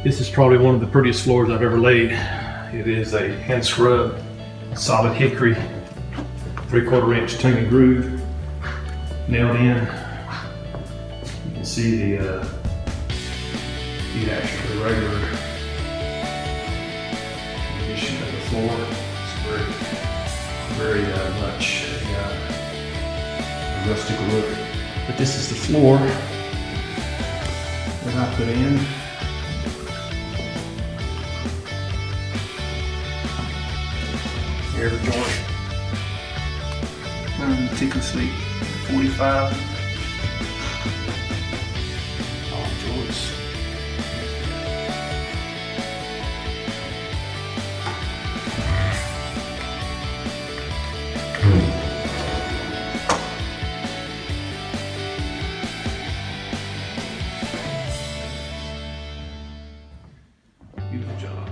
This is probably one of the prettiest floors I've ever laid. It is a hand scrub, solid hickory, 3/4 inch tongue and groove, nailed in. You can see the heat action for the regular condition of the floor. It's very much a rustic look. But this is the floor that I put in. Every joint meticulously 45. All joints. Beautiful job.